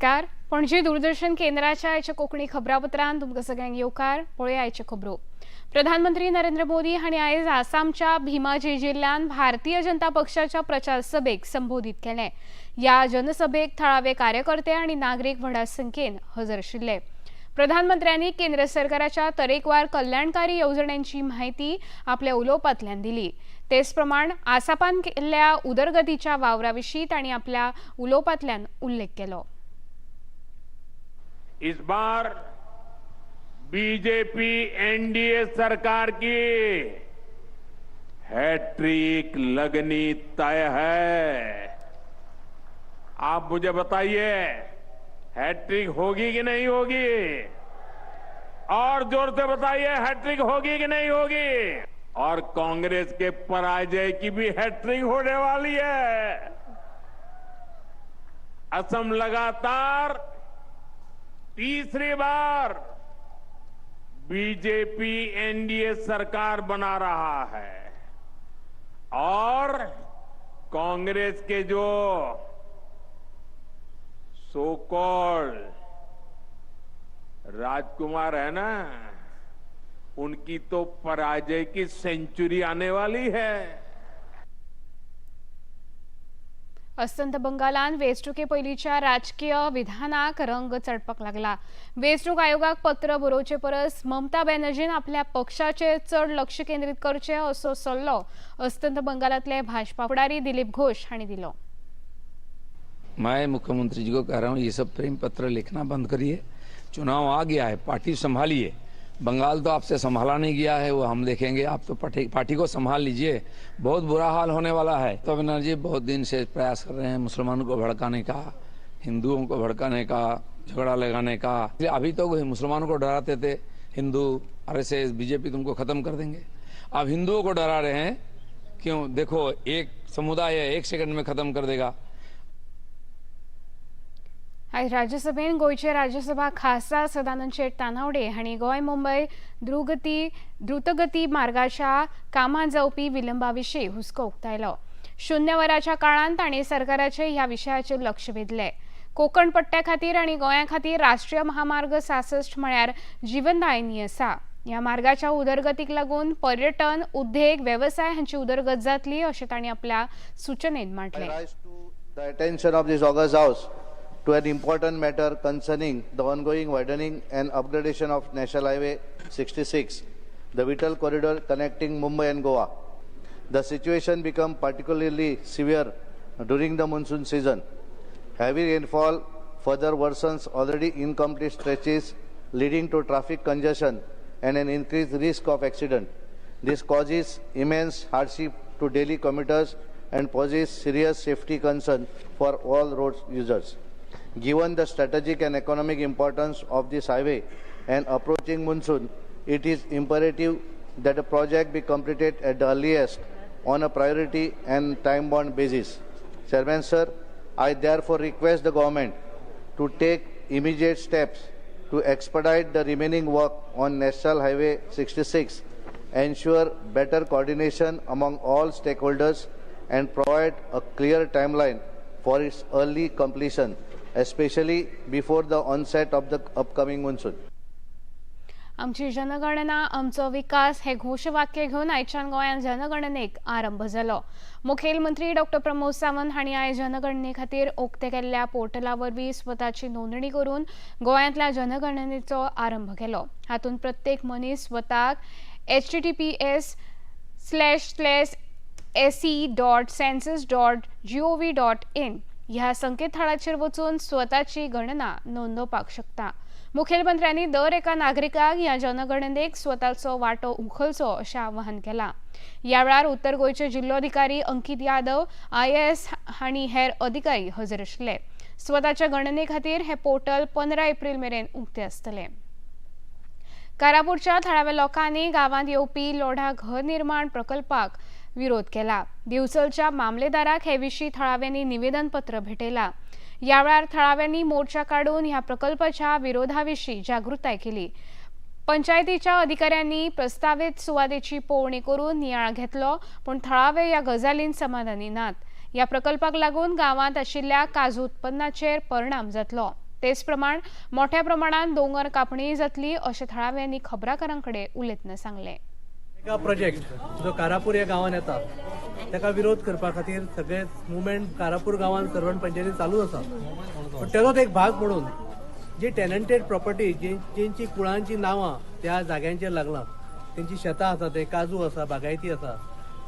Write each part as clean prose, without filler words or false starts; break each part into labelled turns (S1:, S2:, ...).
S1: नमस्कार। पणजी दूरदर्शन केंद्राच्या आयच्या कोंकणी खबरापत्रांत तुमकां सगळ्यांक येवकार। पळोवया आयच्यो खबरो। प्रधानमंत्री नरेंद्र मोदी हांणी आयज आसामच्या भिमाजी जिल्ह्यात भारतीय जनता पक्षाच्या प्रचार सभेक संबोधित केलें। ह्या जनसभेक थळावे कार्यकर्ते आनी नागरीक व्हडा संख्येन हजर आशिल्ले। प्रधानमंत्र्यांनी केंद्र सरकाराच्या तरेकवार कल्याणकारी येवजण्यांची माहिती आपल्या उलोवपांतल्यान दिली। तेच प्रमाण आसापान केल्ल्या उदरगतीच्या वावराविशीं तांणी आपल्या उलोवपांतल्यान उल्लेख केलो।
S2: इस बार बीजेपी एनडीए सरकार की हैट्रिक लगनी तय है। आप मुझे बताइए, हैट्रिक होगी कि नहीं होगी? और जोर से बताइए, हैट्रिक होगी कि नहीं होगी? और कांग्रेस के पराजय की भी हैट्रिक होने वाली है। असम लगातार तीसरी बार बीजेपी एनडीए सरकार बना रहा है और कांग्रेस के जो सो कॉल्ड राजकुमार है ना, उनकी तो पराजय की सेंचुरी आने वाली है।
S1: अस्तंत बंगालान वेंचणुके पयलींच्या राजकीय विधानाक रंग चढपाक लागला। वेंचणूक आयोगाक पत्र बरोवचे परस ममता बॅनर्जीन आपल्या पक्षाचेर चड लक्ष केंद्रीत करचे असो सल्लो अस्तंत बंगालातले भाजपा फुडारी दिलीप घोष हांणी दिलो।
S3: मैं मुख्यमंत्री जी को कह रहा हूँ, ये सब प्रेम पत्र लिखना बंद करिए। चुनाव आ गया है, पार्टी संभालिए। बंगाल तो आपसे संभाला नहीं गया है, वो हम देखेंगे। आप तो पार्टी को संभाल लीजिए, बहुत बुरा हाल होने वाला है। तो बनर्जी बहुत दिन से प्रयास कर रहे हैं मुसलमानों को भड़काने का, हिंदुओं को भड़काने का, झगड़ा लगाने का। अभी तो मुसलमानों को डराते थे हिंदू, आरएसएस, बीजेपी तुमको खत्म कर देंगे। अब हिंदुओं को डरा रहे हैं, क्यों? देखो, एक समुदाय है, 1 सेकंड में खत्म कर देगा।
S1: आज राज्यसभेन गोयचे राज्यसभा खासदार सदानंद शेट तानावडे हांणी गोय मुंबई द्रुतगती मार्गाच्या कामां जावपी विलंबाविशीं हुस्को उक्तायलो। 0 वरांच्या काळांत तांणी सरकाराचे ह्या विशयाचेर लक्ष वेधलें। कोकण पट्ट्या खातीर आनी गोंया खातीर राष्ट्रीय महामार्ग 66 म्हळ्यार जीवनदायिनी आसा। ह्या मार्गाच्या उदरगतीक लागून पर्यटन, उद्देग, वेवसाय हांची उदरगत जातली अशें तांणी आपल्या सूचनेंत मांडलें।
S4: To an important matter concerning the ongoing widening and upgradation of National Highway 66, the vital corridor connecting Mumbai and Goa. The situation became particularly severe during the monsoon season. Heavy rainfall further worsens already incomplete stretches, leading to traffic congestion and an increased risk of accident. This causes immense hardship to daily commuters and poses serious safety concern for all road users. Given the strategic and economic importance of this highway and approaching monsoon, it is imperative that the project be completed at the earliest on a priority and time-bound basis. Chairman Sir, I therefore request the government to take immediate steps to expedite the remaining work on National Highway 66, ensure better coordination among all stakeholders and provide a clear timeline for its early completion, especially before the onset of the upcoming monsoon.
S1: आमची जनगणना आमचो विकास हे घोषवाक्य घेवन आयच्यान गोंयांत जनगणनेक आरंभ जालो। मुखेलमंत्री डॉ प्रमोद सावंत हांणी आयज जनगणने खातीर उक्ते केल्ल्या पोर्टला वरवीं स्वताची नोंदणी करून गोंयांतल्या जनगणनेचो आरंभ केलो। हातूंत प्रत्येक मनीस स्वताक https://se.census.gov.in ह्या संकेतथळाचेर वचून स्वताची गणना नोंदवपाक शकता। मुखेलमंत्र्यांनी दर एका नागरिकाक ह्या जनगणनेक स्वताचो वांटो उखलचो अशें आवाहन केलां। ह्या वेळार उत्तर गोंयचे जिल्लोधिकारी अंकित यादव, IAS हांणी हेर अधिकारी हजर आशिल्ले। स्वताच्या गणने खातीर हे पोर्टल 15 एप्रिल मेरेन उक्ते आसतलें। कारापूरच्या थळाव्या लोकांनी गांवांत येवपी लोढा घर निर्माण प्रकल्पाक विरोध केला। दिवचलच्या मामलेदाराक हे विशीं थळाव्यांनी निवेदन पत्र भेटयलां। ह्या वेळार थळाव्यांनी मोर्चा काडून ह्या प्रकल्पाच्या विरोधाविशीं जागृताय केली। पंचायतीच्या अधिकाऱ्यांनी प्रस्तावित सुवातेची पळोवणी करून नियाळ घेतलो, पण थळावे ह्या गजालीन समाधानी नात। या प्रकल्पाक लागून गावांत आशिल्ल्या काजू उत्पन्नाचेर परिणाम जातलो। तेच प्रमाण मोठ्या प्रमाणात दोंगर कापणी जातली अशें थळावे यांनी खबराकारांकडे उलयतना सांगले.
S5: एका प्रोजेक्ट जो कारापूर ह्या गांवांत येता ताका विरोध करपा खातीर सगळे मुवमेंट कारापूर गांवांत सरवण पंचायतीन चालू आसा. पण तेजोच एक भाग म्हणून जी टेनंटेड प्रॉपर्टी जेंची कुळांची नांवां त्या जाग्यांचेर लागलां, तेंची शेतां आसा, ते काजू आसा, बागायती आसा,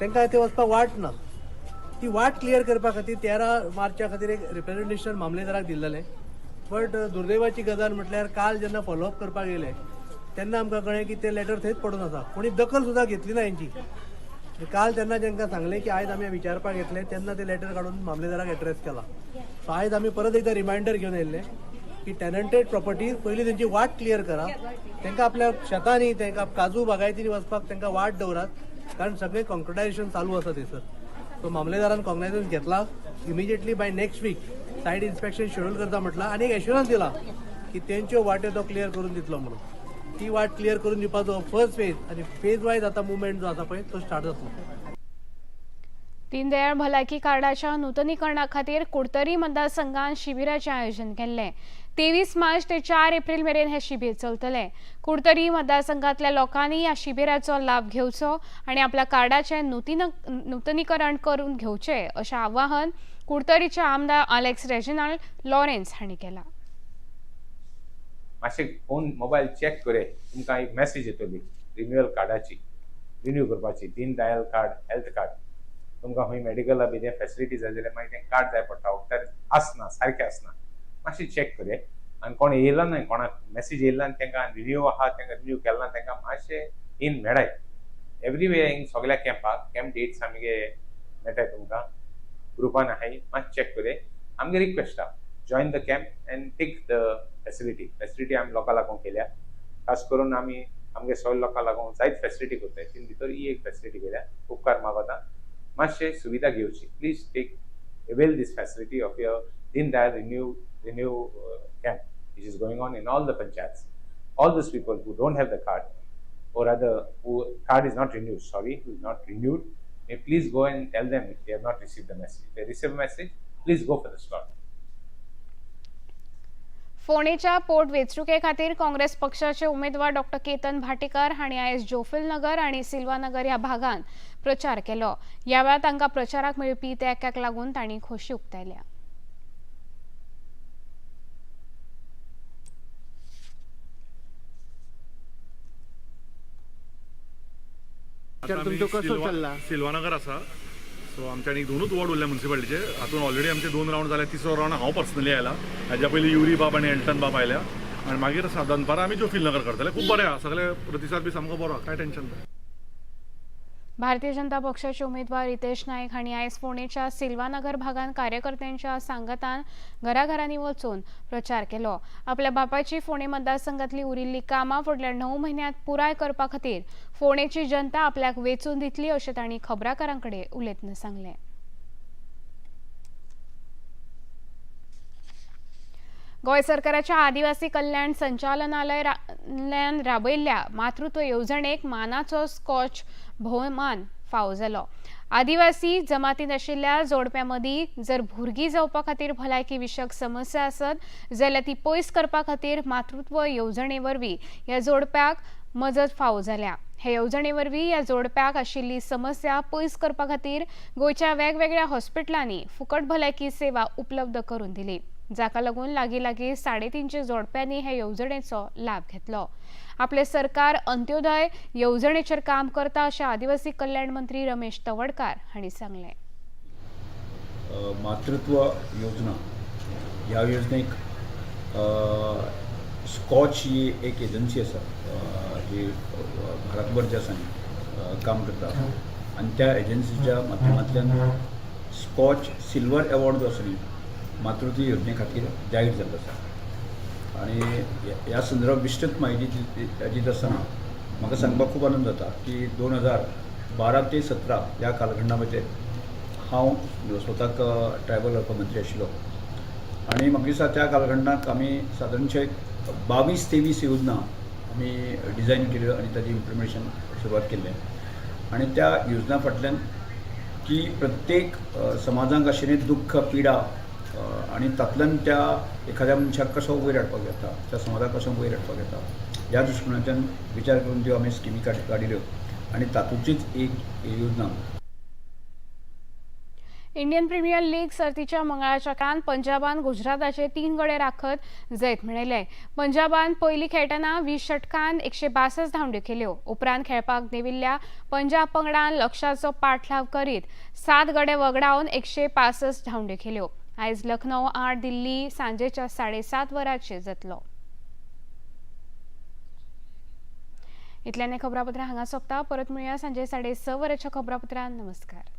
S5: तांकां थंय वचपाक वाट ना. ती वाट क्लियर करपा खातीर 13 मार्चा खातीर एक रिप्रेझेंटेशन मामलेदाराक दिल्लें. बट दुर्दैवाची गजाल म्हटल्यार काल जेन्ना फॉलोअप करपाक गेले तेन्ना आमकां कळ्ळें की ते लेटर थंयच पडून आसा. कोणी दखल सुद्दां घेतली ना हेंची. काल तेन्ना जेंकां सांगलें की आयज आमी विचारपाक येतले तेन्ना ते लेटर काडून मामलेदाराक एड्रेस केला. सो आयज आमी परत एकदा रिमायंडर घेवन येयल्ले की टेनंटेड प्रॉपर्टी पयलीं तेंची वाट क्लियर करा. तांकां आपल्या शेतांनी, तांकां काजू बागायतींनी वचपाक तांकां वाट दवरात, कारण सगळें कॉन्क्रिटायझेशन चालू आसा थंयसर. सो मामलेदारान कॉग्नायझन्स घेतला. इमिजिएटली बाय नेक्स्ट वीक सायट इन्स्पेक्शन शेड्यूल करता म्हटला आनी एक एश्युरन्स दिला की तेंच्यो वाट्यो तो क्लियर करून दितलो म्हणून. ती वाट क्लियर करून दिवपाचो फर्स्ट फेज आनी फेज वायज आतां मुवमेंट जो आसा पळय तो स्टार्ट जातलो.
S1: दीनदयाळ भलायकी कार्डाच्या नूतनीकरणा खातीर कुडतरी मतदारसंघात शिबिराचें आयोजन केल्लें. 23 मार्च ते 4 एप्रिल मेरेन हे शिबीर चलतलें. कुडतरी मतदारसंघातल्या लोकांनी ह्या शिबिराचो लाभ घेवचो आनी आपल्या कार्डाचें नूतनीकरण करून घेवचें अशें आवाहन कुडतरीचे आमदार अलेक्स रेजिनाल्ड लॉरेन्स हांणी केलां.
S6: मातशें फोन मोबायल चॅक करे, तुमकां एक मॅसेज येतली रिन्युअल कार्डाची, रिन्यू करपाची. दीनदयाल कार्ड, हेल्थ कार्ड, तुमकां खंय मेडिकला बी ते फॅसिलिटीज जाय जाल्यार मागीर तें कार्ड जाय पडटा. तर आसना, सारकें आसना. मातशें चॅक करे. आनी कोण येयला न्हय, कोणाक मॅसेज येयला आनी तांकां रिन्यू आहा, तांकां रिन्यू केला तांकां मातशें इन मेळाय. एवरीवेर हिंग सगळ्या कॅम्पाक कॅम्प डेट्स आमगे मेळटाय तुमकां, ग्रुपान आहाय. मातशें चॅक करे. आमगे रिक्वेस्ट आहा, join the camp and take the facility आमी लोकां लागून केल्या. खास करून आमी आमगे सगळे लोकां लागून जायत फॅसिलिटी करताय. तीन भितर ही एक फॅसिलिटी केल्या. उपकार मागता, मातशें सुविधा घेवची. Please take avail this facility of your Dindayal renew camp, which is going on in all the panchayats. All those people who don't have the card, or rather who card is not renewed, who is not renewed, may please go and tell them if they have not received the message. If they receive a message, please go for the slot.
S1: फोंडेच्या पोट वेंचणुके खातीर काँग्रेस पक्षाचे उमेदवार डॉ. केतन भाटेकार हांणी आयज जोफिलनगर आनी सिल्वानगर ह्या भागांत प्रचार केलो. ह्या वेळार तांकां प्रचाराक मेळपी तेंक्याक लागून तांणी खोशी उक्तायल्या.
S7: तुमचो कसो चल्ला? सिल्वानगर आसा. सो आमच्यानी 2च वॉर्ड उरल्या म्युन्सिपालिटीचे. हातून ऑलरेडी आमचे 2 राउंड जाले. 3रो राउंड हांव पर्सनली आयला. हाज्या पयलीं युरी बाब आनी एल्टन बाब आयल्या. आनी मागीर दनपारां आमी जोफिलनगर करतले. खूब बरें आहा, सगळे प्रतिसाद बी सामको बरो, कांय टेन्शन ना.
S1: भारतीय जनता पक्षाचे उमेदवार रितेश नायक हांणी आयज फोंडेच्या सिल्वानगर भागांत कार्यकर्त्यांच्या सांगतान घराघरांनी वचून प्रचार केलो. आपल्या बापाची फोंडे मतदारसंघातली उरिल्ली कामां फुडल्या 9 म्हयन्यांत पुराय करपा खातीर फोंडेची जनता आपल्याक वेचून दितली अशें तांणी खबराकारांकडे उलयतना सांगलें. गोंय सरकाराच्या आदिवासी कल्याण संचालनालयान राबयल्ल्या मातृत्व येवजणेक मानाचो स्कॉच भोवमान फावो जालो. आदिवासी जमातींत आशिल्ल्या जोडप्यां मदीं जर भुरगीं जावपा खातीर भलायकी विशयक समस्या आसत जाल्यार ती पयस करपा खातीर मातृत्व येवजणे वरवीं ह्या जोडप्याक मजत फावो जाल्या. हे येवजणे वरवीं ह्या जोडप्याक आशिल्ली समस्या पयस करपा खातीर गोंयच्या वेगवेगळ्या हॉस्पिटलांनी फुकट भलायकी सेवा उपलब्ध करून दिली, जाका लागून लागीं 350 जोडप्यांनी हे येवजणेचो लाभ घेतलो. आपले सरकार अंत्योदय येवजणेचेर काम करता अशें आदिवासी कल्याण मंत्री रमेश तवडकार हांणी सांगलें.
S8: मातृत्व योजना ह्या योजनेक स्कॉच ही एक एजन्सी आसा जी भारतभर जे आसा काम करता आनी त्या एजन्सीच्या माध्यमांतल्यान स्कॉच सिल्वर अवॉर्ड जो आसा न्ही मातृत्व योजने खातीर जाहीर जाल्लो आसा. आनी ह्या संदर्भात विस्तृत म्हायती दित आसतना म्हाका सांगपाक खूब आनंद जाता की 2012 ते 17 ह्या कालखंडा भितर हांव स्वताक ट्रायबल वेलफेअर मंत्री आशिल्लो आनी म्हाका दिसता त्या कालखंडाक आमी सादारणशे 22-23 योजना आमी डिझायन केल्यो आनी ताची इम्प्लिमेंटेशन सुरवात केल्लें. आनी त्या योजना फाटल्यान की प्रत्येक समाजांक आशिल्लें दुख्ख पिडा आनी तातूंतल्यान त्या एखाद्या मनशाक कसो वयर हाडपाक येता, त्या समाजाक कसो वयर हाडपाक येता, ह्या दृश्टिकोनांतल्यान विचार करून त्यो आमी स्किमी काडिल्ल्यो आनी तातूंतलीच एक योजना.
S1: इंडियन प्रीमियर लीग सर्तीच्या मंगळाच्या कान पंजाबान गुजराताचे 3 गडे राखत जैत मेळयले. पंजाबान पयली खेळटना 20 षटकांत 162 धांवड्यो केल्यो. उपरांत खेळपाक देंविल्ल्या पंजाब पंगडान लक्ष्याचो पाठलाव करीत 7 गडे वगडावन 165 धांवड्यो केल्यो. आयज लखनौ 8 दिल्ली सांजेच्या 7:30 वरांचेर जातलो. इतल्यान खबरापत्रां हांगा सोंपता. परत मेळुया सांजे 6:30 वरांच्या खबरापत्रांत. नमस्कार.